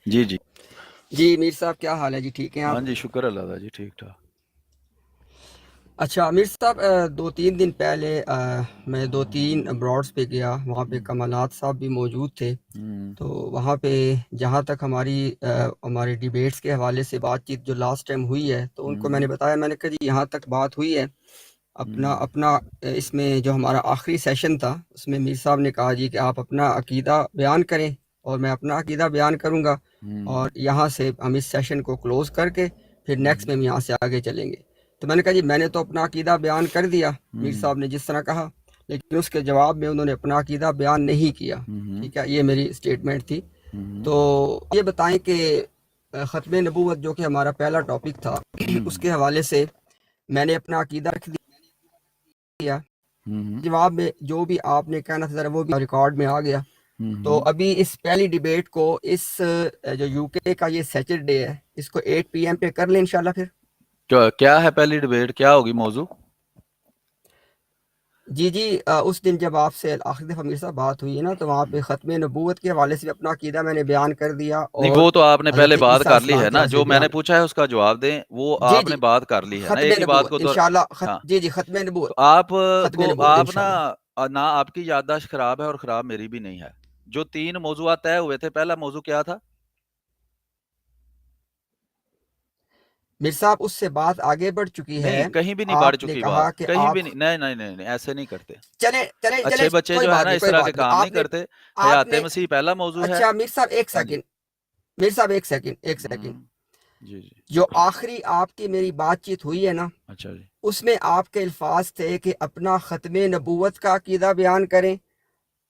جی جی جی میر صاحب کیا حال ہے جی؟ ٹھیک ہیں آپ؟ ہاں جی، شکر اللہ کا جی، ٹھیک ٹھاک۔ اچھا میر صاحب، 2-3 دن پہلے میں 2-3 ابراڈس پہ گیا، وہاں پہ کمالات صاحب بھی موجود تھے۔ تو وہاں پہ جہاں تک ہمارے ڈیبیٹس کے حوالے سے بات چیت جو لاسٹ ٹائم ہوئی ہے، تو ان کو میں نے بتایا، میں نے کہا جی یہاں تک بات ہوئی ہے اپنا اس میں جو ہمارا آخری سیشن تھا اس میں میر صاحب نے کہا جی کہ آپ اپنا عقیدہ بیان کریں اور میں اپنا عقیدہ بیان کروں گا، اور یہاں سے ہم اس سیشن کو کلوز کر کے پھر نیکسٹ میں ہم یہاں سے آگے چلیں گے۔ تو میں نے کہا جی میں نے تو اپنا عقیدہ بیان کر دیا میر صاحب نے جس طرح کہا، لیکن اس کے جواب میں انہوں نے اپنا عقیدہ بیان نہیں کیا۔ ٹھیک ہے، یہ میری اسٹیٹمنٹ تھی۔ تو یہ بتائیں کہ ختم نبوت جو کہ ہمارا پہلا ٹاپک تھا اس کے حوالے سے میں نے اپنا عقیدہ رکھ دیا، جواب میں جو بھی آپ نے کہنا تھا ذرا وہ بھی ریکارڈ میں آ گیا۔ تو ابھی اس پہلی ڈیبیٹ کو اس جو یو کے کا یہ سیچرڈے ہے اس کو 8 PM پہ کر لیں انشاءاللہ۔ پھر کیا ہے پہلی ڈیبیٹ، کیا ہوگی موضوع؟ جی اس دن جب آپ سے آخری دفعہ میر صاحب بات ہوئی ہے نا، تو وہاں پہ ختم نبوت کے حوالے سے اپنا عقیدہ میں نے بیان کر دیا، نہیں، اور وہ تو آپ نے پہلے حضرت بات عیسیٰ کر لی السلام ہے کے نا، حوالے سے جو میں نے بیان۔ پوچھا ہے اس کا جواب دیں، وہ جی آپ نے بات کر لی ہے نا، ختم ایک ہی بات نبوت کو تو انشاءاللہ ہاں۔ جی ختم نبوت، تو آپ ختم کو نبوت آپ انشاءاللہ۔ نہ آپ کی یادداشت خراب ہے اور خراب میری بھی نہیں ہے۔ جو 3 موضوعات طے ہوئے تھے، پہلا موضوع کیا تھا؟ میر صاحب اس سے بات آگے بڑھ چکی ہے، نہیں، کہیں بھی نہیں بڑھ آپ نے چکی کہا بات، کہ کہیں آپ بھی نہیں، نہیں نہیں نہیں نہیں، ایسے نہیں کرتے۔ چلے اچھے بچے کوئی جو ہے بات نا نہیں، اس کوئی طرح کے بات نہیں، کام نہیں کرتے۔ آپ حیات نے مسیح پہلا موضوع ہے۔ اچھا میر صاحب ایک ہاں جی۔ سیکنڈ، میر صاحب ایک سیکنڈ، جی جی، جو آخری آپ کی میری بات چیت ہوئی ہے نا، اچھا جی۔ اس میں آپ کے الفاظ تھے کہ اپنا ختم نبوت کا عقیدہ بیان کریں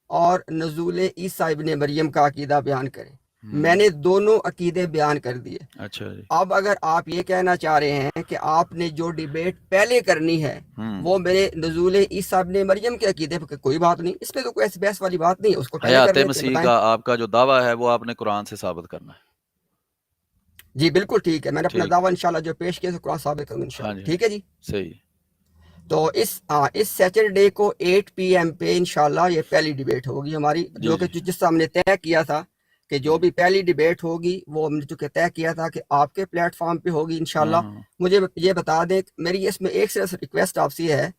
اور نزول عیسیٰ ابن مریم کا عقیدہ بیان کریں۔ میں نے دونوں عقیدے بیان کر دیے۔ اچھا جی۔ اب اگر آپ یہ کہنا چاہ رہے ہیں کہ آپ نے جو ڈیبیٹ پہلے کرنی ہے وہ میرے نزول عیسیٰ ابن مریم کے عقیدے پہ، کوئی بات نہیں، اس پہ تو کوئی ایسی بحث والی بات نہیں ہے، اس کو پہلے کر حیات لیتے ہیں، مسیح بتائیں۔ کا آپ کا جو دعویٰ ہے وہ آپ نے قرآن سے ثابت کرنا ہے۔ جی بالکل ٹھیک ہے، میں نے اپنا ٹھیک، دعویٰ انشاءاللہ جو پیش کیا ہے قرآن ثابت کروں گا ہاں انشاءاللہ، جی، ٹھیک ہے جی۔ صحیح۔ تو اس سیٹرڈے کو 8 PM پہ انشاءاللہ یہ پہلی ڈیبیٹ ہوگی ہماری، جی جو کہ جی جس سے ہم نے طے کیا تھا کہ جو بھی پہلی ڈیبیٹ ہوگی وہ ہم نے چونکہ طے کیا تھا کہ آپ کے پلیٹ فارم پہ ہوگی انشاءاللہ۔ مجھے یہ بتا دیں، میری اس میں ایک صرف ریکویسٹ آپ سے ہے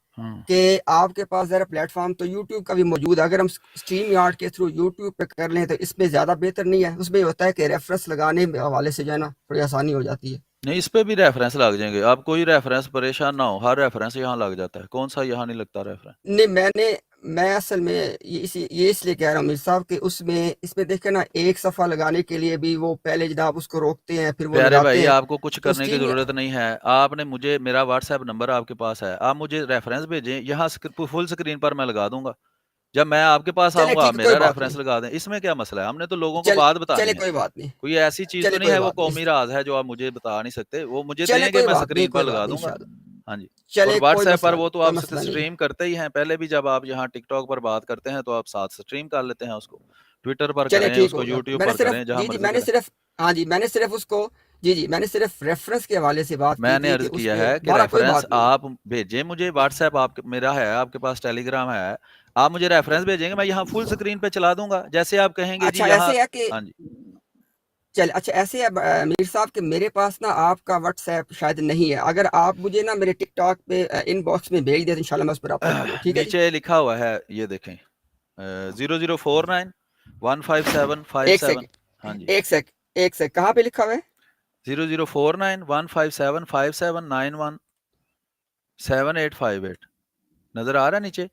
کہ آپ کے پاس ذرا پلیٹ فارم تو یوٹیوب کا بھی موجود ہے، اگر ہم اسٹریم یارڈ کے تھرو یوٹیوب پہ کر لیں تو اس میں زیادہ بہتر نہیں ہے؟ اس میں یہ ہوتا ہے کہ ریفرنس لگانے کے حوالے سے جو ہے نا تھوڑی آسانی ہو جاتی ہے۔ نہیں، اس پہ بھی ریفرنس لگ جائیں گے، آپ کوئی ریفرنس پریشان نہ ہو، ہر ریفرنس یہاں لگ جاتا ہے، کون سا یہاں نہیں لگتا ریفرنس؟ نہیں، میں اصل میں یہ اس لیے کہہ رہا ہوں میر صاحب کہ اس میں دیکھیں نا، ایک صفحہ لگانے کے لیے بھی وہ پہلے جناب اس کو روکتے ہیں پھر وہ پیارے لگاتے بھائی، ہیں، آپ کو کچھ تو کرنے کی اسٹریم ضرورت نہیں ہے، آپ نے مجھے میرا واٹس ایپ نمبر آپ کے پاس ہے، آپ مجھے ریفرنس بھیجیں، یہاں فل سکرین پر میں لگا دوں گا، جب میں آپ کے پاس چلے آؤں گا ٹھیک ہے، کوئی میرا بات ریفرنس نہیں، لگا دیں، اس میں کیا مسئلہ ہے؟ ہم نے تو لوگوں کو بات چلے بتانی ہے، کوئی بات نہیں، کوئی ایسی چیز تو چلے نہیں کوئی ہے وہ بات قومی نہیں، راز ہے جو آپ مجھے بتا نہیں سکتے، وہ مجھے چلے دیں گے، کوئی میں بات نہیں، سکرین پر کوئی لگا بات نہیں دوں گا۔ انشاءاللہ، ہاں جی، اور چلے واٹس کوئی ایپ پر مسئلہ وہ نہیں، تو کوئی آپ مسئلہ نہیں۔ سٹریم کرتے ہی ہیں، پہلے بھی جب آپ یہاں ٹک ٹاک پر بات کرتے ہیں تو آپ ساتھ سٹریم کر لیتے ہیں، اس کو ٹویٹر پر چلے کریں، اس ٹھیک کو ہو گیا، یوٹیوب میں نے پر صرف کریں، جہاں مرضی کریں۔ میں نے صرف اس کو میں نے صرف ریفرنس کے حوالے سے بات کی میں نے تھی کہ عرض اس کیا میں ہے کہ بارہ کوئی ریفرنس بات نہیں۔ آپ بھیجیں مجھے، واٹس ایپ آپ میرا ہے، آپ کے پاس ٹیلی گرام ہے، آپ مجھے ریفرنس بھیجیں گے، میں یہاں فل سکرین پہ چلا دوں گا، جیسے آپ کہیں گے جی اچھا یہاں۔ ایسے ہے کہ ہاں جی، ایسے ہے میر صاحب کہ میرے پاس نا آپ کا واٹس ایپ شاید نہیں ہے، اگر آپ مجھے نا میرے ٹک ٹاک پہ ان باکس میں بھیج دیں تو انشاءاللہ میں اس پر رابطہ کر لوں، ٹھیک ہے جی؟ نیچے لکھا ہوا ہے، یہ دیکھیں 0049 157 ایک 57۔ ہاں سیکنڈ جی، ایک سیکنڈ کہاں پہ لکھا ہوا ہے؟ 0049 157 57 91 7858 نظر آ رہا ہے نیچے؟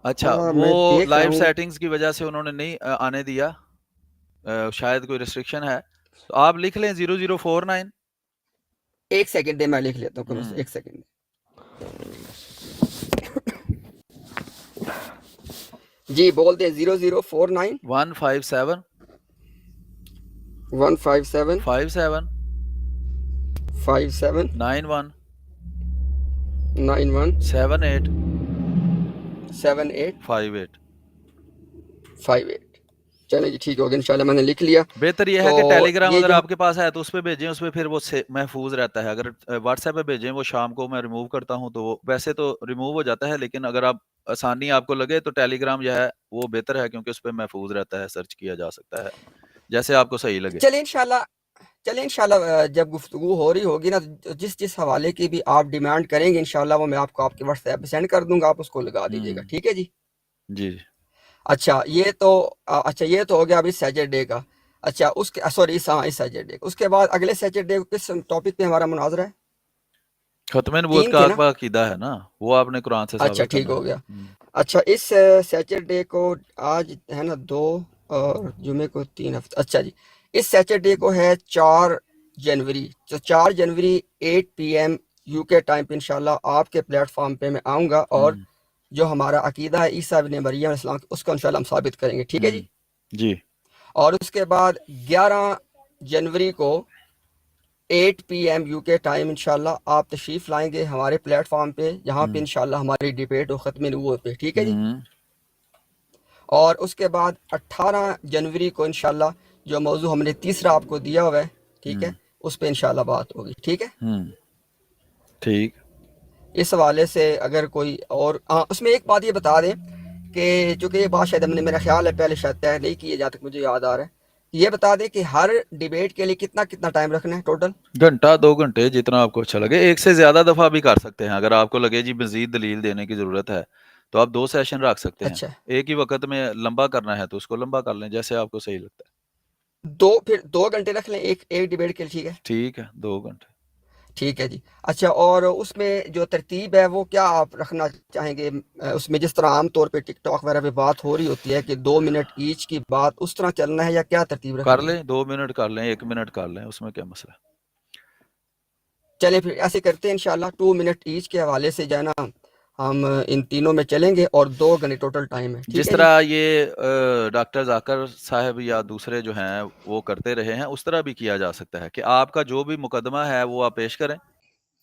اچھا، وہ میں دیکھ رہا لائیو ہوں، سیٹنگز کی وجہ سے انہوں نے نہیں آنے دیا، شاید کوئی ریسٹرکشن ہے، تو آپ لکھ لیں 0049۔ ایک سیکنڈ دے میں لکھ لیتا ہوں، کوئی مسئلہ، ایک سیکنڈ۔ جی بول دیں 0049 157 157 57 57 91 91 78 78 58۔ 58۔ چلیں جی ٹھیک ہو گیا، انشاءاللہ میں نے لکھ لیا۔ بہتر یہ تو ہے کہ ٹیلی گرام یہ اگر جو آپ کے پاس ہے تو اس پہ بھیجیں، اس پہ پھر وہ محفوظ رہتا ہے، اگر واٹس ایپ پہ بھیجیں وہ شام کو میں ریموو کرتا ہوں تو وہ ویسے تو ریموو ہو جاتا ہے، لیکن اگر آپ آسانی آپ کو لگے تو ٹیلی گرام جو ہے وہ بہتر ہے، کیونکہ اس پہ محفوظ رہتا ہے، سرچ کیا جا سکتا ہے، جیسے آپ کو صحیح لگے. چلیں انشاءاللہ جب گفتگو ہو رہی ہوگی نا تو جس حوالے کی بھی آپ ڈیمانڈ کریں گے انشاءاللہ وہ میں آپ کو آپ کے واٹس ایپ پہ سینڈ کر دوں گا, آپ اس کو لگا دیجیے گا, ٹھیک ہے جی. جی اچھا یہ تو ہو گیا ابھی سیٹرڈے کا. اچھا اس سیٹرڈے اس کے بعد اگلے سیٹرڈے کو کس ٹاپک پہ ہمارا مناظرہ ہے؟ ختم نبوت کا آقا عقیدہ ہے نا, وہ آپ نے قرآن سے ثابت کرنا. اچھا ٹھیک ہو گیا. اچھا اس سیٹرڈے کو آج ہے نا 2 اور جمعے کو 3 ہفتے. اچھا جی اس سیٹرڈے کو ہے 4 جنوری. تو 4 جنوری 8 PM UK ٹائم پہ انشاءاللہ آپ کے پلیٹ فارم پہ میں آؤں گا, اور جو ہمارا عقیدہ ہے عیسیٰ ابن مریم علیہ السلام اس کو انشاءاللہ ہم ثابت کریں گے, ٹھیک ہے جی. جی اور اس کے بعد 11 جنوری کو 8 PM UK ٹائم انشاءاللہ آپ تشریف لائیں گے ہمارے پلیٹ فارم پہ, جہاں پہ انشاءاللہ ہماری ڈیبیٹ ہو ختم نبوت پہ, ٹھیک ہے جی. اور اس کے بعد 18 جنوری کو انشاءاللہ جو موضوع ہم نے تیسرا آپ کو دیا ہوا ہے, ٹھیک ہے, اس پہ انشاءاللہ بات ہوگی, ٹھیک ہے. ٹھیک. اس حوالے سے اگر کوئی اور اس میں ایک بات یہ بتا دیں کہ چونکہ یہ بات شاید ہم نے میرا خیال ہے پہلے شاید طے نہیں کی ہے, جہاں تک مجھے یاد آ رہا ہے, یہ بتا دیں کہ ہر ڈیبیٹ کے لیے کتنا ٹائم رکھنا ہے ٹوٹل؟ گھنٹہ 2 گھنٹے جتنا آپ کو اچھا لگے. ایک سے زیادہ دفعہ بھی کر سکتے ہیں اگر آپ کو لگے جی مزید دلیل دینے کی ضرورت ہے تو آپ 2 سیشن رکھ سکتے ہیں. اچھا ایک ہی وقت میں لمبا کرنا ہے تو اس کو لمبا کر لیں جیسے آپ کو صحیح لگتا ہے. پھر 2 گھنٹے رکھ لیں ایک ڈیبیٹ کے لیے, ٹھیک ہے. ٹھیک ہے 2 گھنٹے. ٹھیک ہے جی. اچھا اور اس میں جو ترتیب ہے وہ کیا آپ رکھنا چاہیں گے؟ اس میں جس طرح عام طور پہ ٹک ٹاک وغیرہ پہ بات ہو رہی ہوتی ہے کہ 2 منٹ ایچ کی بات, اس طرح چلنا ہے یا کیا ترتیب رکھیں کر گے؟ لیں 2 منٹ کر لیں, 1 منٹ کر لیں, اس میں کیا مسئلہ ہے. چلیں پھر ایسے کرتے ہیں انشاءاللہ 2 منٹ ایچ کے حوالے سے جو ہے نا ہم ان تینوں میں چلیں گے, اور 2 گھنٹے ٹوٹل ٹائم ہے, جس طرح یہ ڈاکٹر ذاکر صاحب یا دوسرے جو ہیں وہ کرتے رہے ہیں اس طرح بھی کیا جا سکتا ہے کہ آپ کا جو بھی مقدمہ ہے وہ آپ پیش کریں,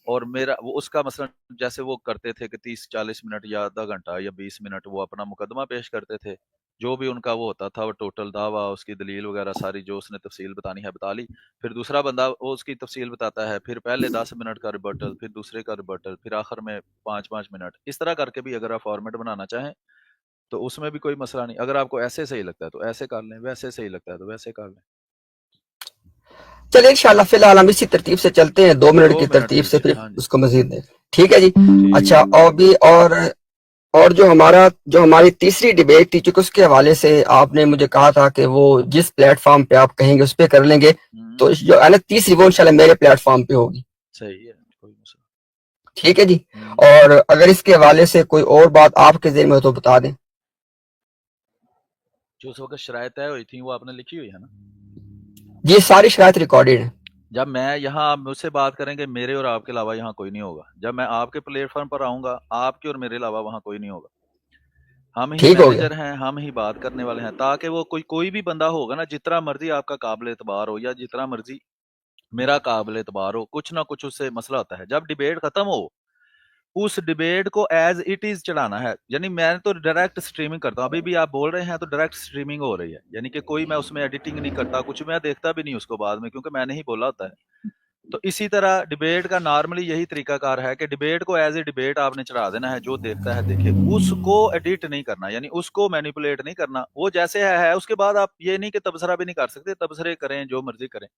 اور میرا وہ اس کا مثلا جیسے وہ کرتے تھے کہ 30-40 منٹ یا آدھا گھنٹہ یا 20 منٹ وہ اپنا مقدمہ پیش کرتے تھے, جو بھی ان کا وہ ہوتا تھا وہ ٹوٹل دعویٰ اس کی دلیل وغیرہ ساری جو اس نے تفصیل بتانی ہے بتا لی, پھر دوسرا بندہ وہ اس کی تفصیل بتاتا ہے, پھر پہلے 10 منٹ کا ریبرٹل, پھر دوسرے کا ریبرٹل, پھر آخر میں 5 منٹ, اس طرح کر کے بھی اگر آپ فارمیٹ بنانا چاہیں تو اس میں بھی کوئی مسئلہ نہیں. اگر آپ کو ایسے صحیح لگتا ہے تو ایسے کر لیں, ویسے صحیح لگتا ہے تو ویسے کر لیں. چلیں انشاءاللہ فی الحال ہم اسی ترتیب سے چلتے ہیں, 2 منٹ کی ترتیب سے, پھر اس کو مزید دیں, ٹھیک ہے جی. اچھا اور جو ہماری تیسری ڈیبیٹ تھی, چونکہ اس کے حوالے سے آپ نے مجھے کہا تھا کہ وہ جس پلیٹ فارم پہ آپ کہیں گے اس پہ کر لیں گے, تو جو ہے نا تیسری وہ انشاءاللہ میرے پلیٹ فارم پہ ہوگی. صحیح ہے, کوئی مسئلہ. ٹھیک ہے جی. اور اگر اس کے حوالے سے کوئی اور بات آپ کے ذہن میں ہو تو بتا دیں. جو اس وقت شرائط طے ہوئی تھی وہ آپ نے لکھی ہوئی ہے نا؟ یہ ساری شرائط ریکارڈڈ ہیں. جب میں یہاں آپ مجھ سے بات کریں گے میرے اور آپ کے علاوہ یہاں کوئی نہیں ہوگا. جب میں آپ کے پلیٹ فارم پر آؤں گا آپ کے اور میرے علاوہ وہاں کوئی نہیں ہوگا. ہم ہی مینیجر ہیں, ہم ہی بات کرنے والے ہیں, تاکہ وہ کوئی بھی بندہ ہوگا نا جتنا مرضی آپ کا قابل اعتبار ہو یا جتنا مرضی میرا قابل اعتبار ہو, کچھ نہ کچھ اس سے مسئلہ ہوتا ہے. جب ڈیبیٹ ختم ہو اس ڈیبیٹ کو ایز اٹ از چڑھانا ہے. یعنی میں تو ڈائریکٹ سٹریمنگ کرتا ہوں, ابھی بھی آپ بول رہے ہیں تو ڈائریکٹ سٹریمنگ ہو رہی ہے, یعنی کہ کوئی میں اس میں ایڈیٹنگ نہیں کرتا, کچھ میں دیکھتا بھی نہیں اس کو بعد میں, کیونکہ میں نے ہی بولا ہوتا ہے. تو اسی طرح ڈیبیٹ کا نارملی یہی طریقہ کار ہے کہ ڈیبیٹ کو ایز اے ڈیبیٹ آپ نے چڑھا دینا ہے, جو دیکھتا ہے دیکھے, اس کو ایڈٹ نہیں کرنا, یعنی اس کو مینیپولیٹ نہیں کرنا, وہ جیسے ہے. اس کے بعد آپ یہ نہیں کہ تبصرہ بھی نہیں کر سکتے, تبصرے کریں جو مرضی کریں,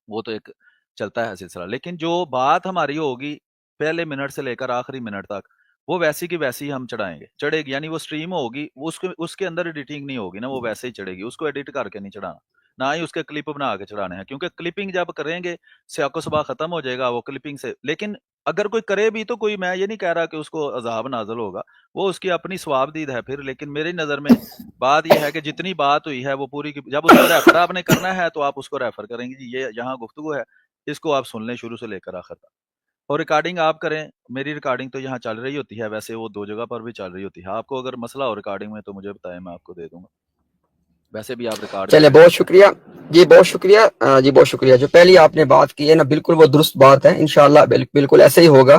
وہ تو ایک چلتا ہے سلسلہ. لیکن جو بات ہماری ہوگی پہلے منٹ سے لے کر آخری منٹ تک وہ ویسی کی ویسی ہم چڑھائیں گے, چڑھے گی, یعنی وہ سٹریم ہوگی, اس کے اندر ایڈیٹنگ نہیں ہوگی نا, وہ ویسے ہی چڑھے گی, اس کو ایڈٹ کر کے نہیں چڑھانا, نہ ہی اس کے کلپ بنا کے چڑھانے ہیں, کیونکہ کلپنگ جب کریں گے سیاق و سباق ختم ہو جائے گا وہ کلپنگ سے. لیکن اگر کوئی کرے بھی تو کوئی, میں یہ نہیں کہہ رہا کہ اس کو عذاب نازل ہوگا, وہ اس کی اپنی ثواب دید ہے پھر. لیکن میری نظر میں بات یہ ہے کہ جتنی بات ہوئی ہے وہ پوری کی, جب اس کو ریفر آپ نے کرنا ہے تو آپ اس کو ریفر کریں گے, جی یہ یہاں گفتگو ہے, اس کو آپ سن لیں شروع سے لے کر آخر تک, اور ریکارڈنگ آپ کریں. میری ریکارڈنگ تو یہاں چل رہی ہوتی ہے, ویسے وہ 2 جگہ پر بھی چل رہی ہوتی ہے. آپ کو اگر مسئلہ ہو ریکارڈنگ میں تو مجھے بتائیں, میں آپ کو دے دوں گا, ویسے بھی آپ ریکارڈ. چلے بہت شکریہ جی, بہت شکریہ جی, بہت شکریہ. جو پہلی آپ نے بات کی ہے نا بالکل وہ درست بات ہے. انشاءاللہ بالکل ایسے ہی ہوگا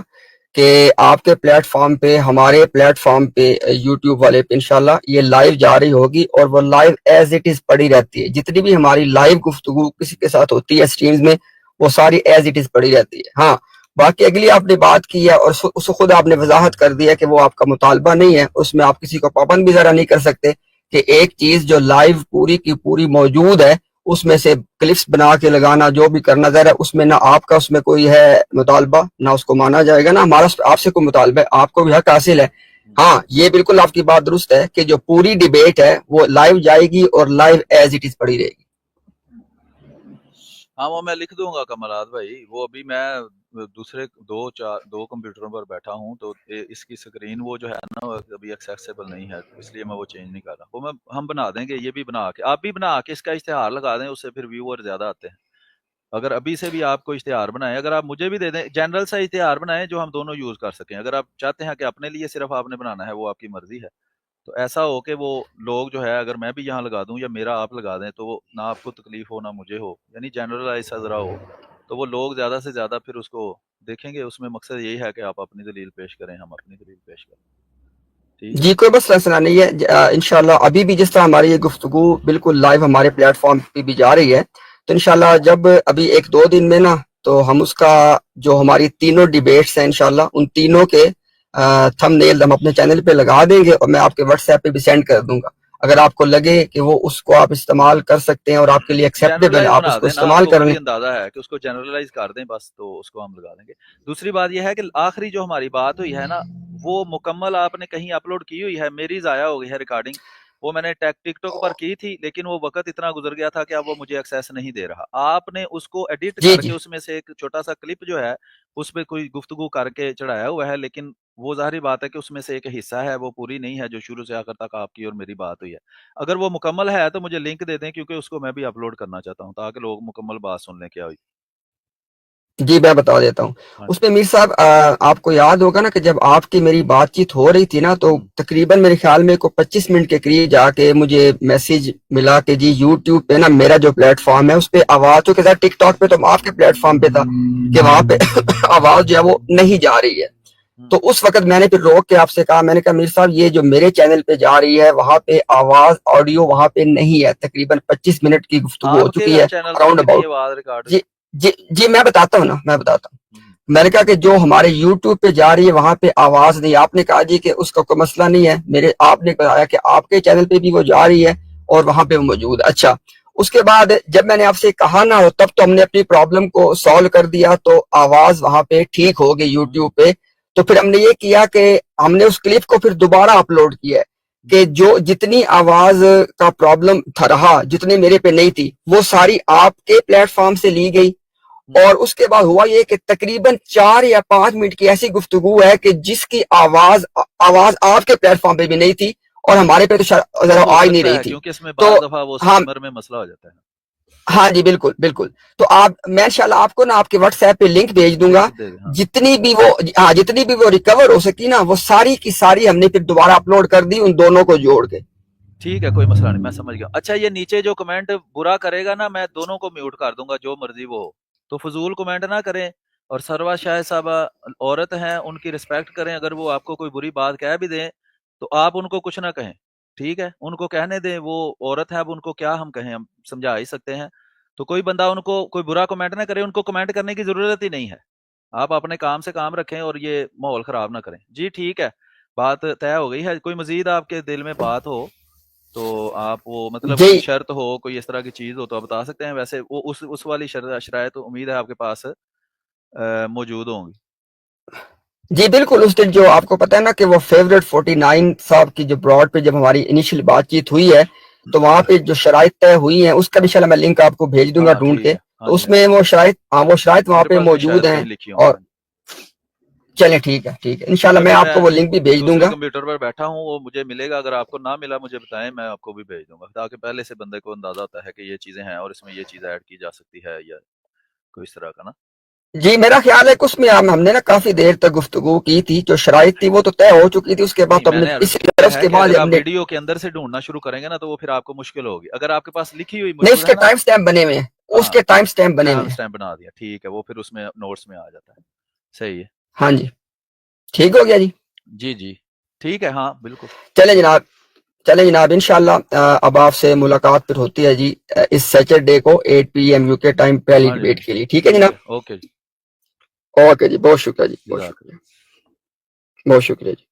کہ آپ کے پلیٹ فارم پہ, ہمارے پلیٹ فارم پہ, یوٹیوب والے پہ انشاءاللہ یہ لائیو جا رہی ہوگی, اور وہ لائیو ایز اٹ از پڑی رہتی ہے. جتنی بھی ہماری لائیو گفتگو کسی کے ساتھ ہوتی ہے سٹریمز میں وہ ساری ایز اٹ از پڑی رہتی ہے. ہاں باقی اگلی آپ نے بات کی ہے اور اس کو خود آپ نے وضاحت کر دیا کہ وہ آپ کا مطالبہ نہیں ہے, اس میں آپ کسی کو پابند بھی ذرا نہیں کر سکتے کہ ایک چیز جو لائیو پوری کی پوری موجود ہے اس میں سے کلپس بنا کے لگانا جو بھی کرنا ظاہر ہے اس میں نہ آپ کا اس میں کوئی ہے مطالبہ نہ اس کو مانا جائے گا، نہ ہمارا آپ سے کوئی مطالبہ ہے، آپ کو بھی حق حاصل ہے۔ ہاں یہ بالکل آپ کی بات درست ہے کہ جو پوری ڈیبیٹ ہے وہ لائیو جائے گی اور لائیو ایز اٹ از پڑی رہے گی۔ ہاں وہ میں لکھ دوں گا کمالات بھائی، وہ ابھی میں دوسرے دو کمپیوٹروں پر بیٹھا ہوں تو اس کی سکرین وہ جو ہے نا ابھی ایکسیسیبل نہیں ہے، اس لیے میں وہ چینج نہیں کر رہا۔ وہ ہم بنا دیں گے، یہ بھی بنا کے آپ بھی بنا کے اس کا اشتہار لگا دیں، اس سے پھر ویور زیادہ آتے ہیں۔ اگر ابھی سے بھی آپ کو اشتہار بنائیں، اگر آپ مجھے بھی دے دیں جنرل سا اشتہار بنائیں جو ہم دونوں یوز کر سکیں۔ اگر آپ چاہتے ہیں کہ اپنے لیے صرف آپ نے بنانا ہے، وہ آپ کی مرضی ہے، تو ایسا ہو کہ وہ لوگ جو ہے اگر میں بھی یہاں لگا دوں یا میرا آپ لگا دیں تو وہ نہ آپ کو تکلیف ہو نہ مجھے ہو، یعنی جنرلائز سا ذرا ہو، تو وہ لوگ زیادہ سے زیادہ پھر اس کو دیکھیں گے۔ اس میں مقصد یہی ہے کہ آپ اپنی دلیل پیش کریں، ہم اپنی دلیل پیش کریں۔ ٹھیک ہے جی کوئی بس مسئلہ نہیں ہے، انشاءاللہ ابھی بھی جس طرح ہماری یہ گفتگو بالکل لائیو ہمارے پلیٹ فارم پہ بھی جا رہی ہے، تو انشاءاللہ جب ابھی 1-2 دن میں نا تو ہم اس کا جو ہماری تینوں ڈیبیٹس ہیں انشاءاللہ ان تینوں کے تھم نیل ہم اپنے چینل پہ لگا دیں گے، اور میں آپ کے واٹس ایپ پہ بھی سینڈ کر دوں گا۔ اگر آپ کو لگے کہ وہ اس کو آپ استعمال کر سکتے ہیں اور آپ کے لیے ایکسیپٹیبل ہے، جنرلائز آپ بنا اس کو دیں نا، آپ استعمال کو کر وہی لیں۔ اندازہ ہے کہ اس کو جنرلائز کر دیں بس، تو اس کو ہم لگا دیں گے۔ دوسری بات یہ ہے کہ آخری جو ہماری بات ہوئی ہے نا وہ مکمل آپ نے کہیں اپلوڈ کی ہوئی ہے، میری ضائع ہو گئی ہے ریکارڈنگ، وہ میں نے ٹک ٹاک پر کی تھی لیکن وہ وقت اتنا گزر گیا تھا کہ اب وہ مجھے ایکسیس نہیں دے رہا۔ آپ نے اس کو ایڈٹ جی کر جی کے اس میں سے ایک چھوٹا سا کلپ جو ہے اس پہ کوئی گفتگو کر کے چڑھایا ہوا ہے، لیکن وہ ظاہری بات ہے کہ اس میں سے ایک حصہ ہے وہ پوری نہیں ہے جو شروع سے آخر تک آپ کی اور میری بات ہوئی ہے۔ اگر وہ مکمل ہے تو مجھے لنک دے دیں، کیونکہ اس کو میں بھی اپلوڈ کرنا چاہتا ہوں تاکہ لوگ مکمل بات سن لیں کیا ہوئی۔ جی میں بتا دیتا ہوں۔ ہاں اس میں میر صاحب آپ کو یاد ہوگا نا کہ جب آپ کی میری بات چیت ہو رہی تھی نا تو تقریباً میرے خیال میں کو 25 منٹ کے قریب جا کے مجھے میسج ملا کہ جی یوٹیوب پہ نا میرا جو پلیٹ فارم ہے اس پہ آواز، تو کہ ٹک ٹاک پہ تو آپ کے پلیٹ فارم پہ تھا کہ وہاں پہ آواز جو ہے وہ نہیں جا رہی ہے۔ تو اس وقت میں نے پھر روک کے آپ سے کہا، میں نے کہا میر صاحب یہ جو میرے چینل پہ جا رہی ہے وہاں پہ آواز آڈیو وہاں پہ نہیں ہے، تقریباً 25 منٹ کی گفتگو ہو آپ کے چکی ہے چینل پر اراؤنڈ بھی نہیں اباؤٹ۔ آواز ریکارڈ ہوئی؟ جی جی میں بتاتا ہوں نا، میں بتاتا ہوں۔ میں نے کہا کہ جو ہمارے یوٹیوب پہ جا رہی ہے وہاں پہ آواز نہیں، آپ نے کہا جی کہ اس کا کوئی مسئلہ نہیں ہے، آپ نے بتایا کہ آپ کے چینل پہ بھی وہ جا رہی ہے اور وہاں پہ وہ موجود ہے۔ اچھا اس کے بعد جب میں نے آپ سے کہا نا تب تو ہم نے اپنی پرابلم کو سالو کر دیا، تو آواز وہاں پہ ٹھیک ہو گئی یوٹیوب پہ۔ تو پھر ہم نے یہ کیا کہ ہم نے اس کلپ کو پھر دوبارہ اپلوڈ کیا ہے کہ جو جتنی آواز کا پرابلم تھا رہا، جتنی میرے پہ نہیں تھی، وہ ساری آپ کے پلیٹ فارم سے لی گئی۔ اور اس کے بعد ہوا یہ کہ تقریباً 4 یا 5 منٹ کی ایسی گفتگو ہے کہ جس کی آواز آپ کے پلیٹ فارم پہ بھی نہیں تھی اور ہمارے پہ تو ذرا آ ہی نہیں رہی تھی۔ کیونکہ اس میں تو بعض دفعہ وہ ہاں سٹیمر میں مسئلہ ہو جاتا ہے۔ ہاں جی بالکل بالکل۔ تو میں انشاءاللہ آپ کو نا آپ کے واٹس ایپ پہ لنک بھیج دوں گا، جتنی بھی وہ ریکور ہو سکی نا وہ ساری کی ساری ہم نے پھر دوبارہ اپلوڈ کر دی ان دونوں کو جوڑ کے۔ ٹھیک ہے کوئی مسئلہ نہیں، میں سمجھ گیا۔ اچھا یہ نیچے جو کمنٹ برا کرے گا نا میں دونوں کو میوٹ کر دوں گا، جو مرضی وہ ہو، تو فضول کمنٹ نہ کریں۔ اور سروا شاہ صاحبہ عورت ہیں، ان کی رسپیکٹ کریں، اگر وہ آپ کو کوئی بری بات کہہ بھی دیں تو آپ ان کو کچھ نہ کہیں، ٹھیک ہے، ان کو کہنے دیں، وہ عورت ہے، اب ان کو کیا ہم کہیں، ہم سمجھا ہی سکتے ہیں۔ تو کوئی بندہ ان کو کوئی برا کمنٹ نہ کرے، ان کو کمنٹ کرنے کی ضرورت ہی نہیں ہے، آپ اپنے کام سے کام رکھیں اور یہ ماحول خراب نہ کریں۔ جی ٹھیک ہے، بات طے ہو گئی ہے۔ کوئی مزید آپ کے دل میں بات ہو تو آپ وہ مطلب کوئی جی شرط ہو، کوئی اس طرح کی چیز ہو تو آپ بتا سکتے ہیں، ویسے وہ اس والی شرائط امید ہے آپ کے پاس موجود ہوں گی۔ جی بالکل، اس دن جو آپ کو پتہ ہے نا کہ وہ فیوریٹ 49 صاحب کی جو براڈ پہ جب ہماری انیشل بات چیت ہوئی ہے تو وہاں پہ جو شرائط طے ہوئی ہیں اس کا بھی انشاءاللہ میں لنک آپ کو بھیج دوں گا ہاں ڈھونڈ ٹھیک کے، ہے، ہاں تو جی اس میں وہ شرائط وہاں میرے پہ پاس بھی موجود شاید ہیں۔ کہیں لکھی ہوں اور گی۔ چلیں ٹھیک ہے ٹھیک انشاءاللہ ہے، میں ابھی آپ کو وہ لنک بھی بھیج دوں دوسرے گا۔ کمپیوٹر پر بیٹھا ہوں، وہ مجھے ملے گا، اگر آپ کو نہ ملا مجھے بتائیں، میں آپ کو بھی بھیج دوں گا تاکہ پہلے سے بندے کو اندازہ ہوتا ہے کہ یہ چیزیں ہیں اور اس میں یہ چیز ایڈ کی جا سکتی ہے یا کوئی اس طرح کا نا۔ جی میرا خیال ہے کہ اس میں ہم نے نا کافی دیر تک گفتگو کی تھی، جو شرائط تھی وہ تو طے ہو چکی تھی، اس کے بعد نہیں تو ہم میں نے نے اس یہ اس ہے کے کہ بعد اگر ہم آپ نے ویڈیو کے اندر سے ڈھونڈنا شروع کریں گے نا تو وہ پھر آپ کو مشکل ہوگی۔ اگر آپ کے پاس لکھی ہوئی نہیں، اس موجود کے ہے نا، ٹائم سٹیمپ بنے ہوئے ہیں، اس ہاں کے ٹائم سٹیمپ بنے ہوئے ٹائم ہیں۔ سٹیمپ بنا دیا، ٹھیک ہے، وہ پھر اس میں نوٹس میں آ جاتا ہے۔ صحیح ہے، ہاں جی ٹھیک ہو گیا جی۔ جی جی ٹھیک ہے، ہاں بالکل۔ چلیں جناب انشاءاللہ اب آپ سے ملاقات پھر ہوتی ہے جی اس سیٹرڈے کو 8 PM یو کے ٹائم پہلی ہاں جی ڈیبیٹ کے لیے، ٹھیک ہے جناب؟ اوکے جی، اوکے جی، بہت شکریہ جی، بہت جزاک اللہ۔ شکریہ، بہت شکریہ جی۔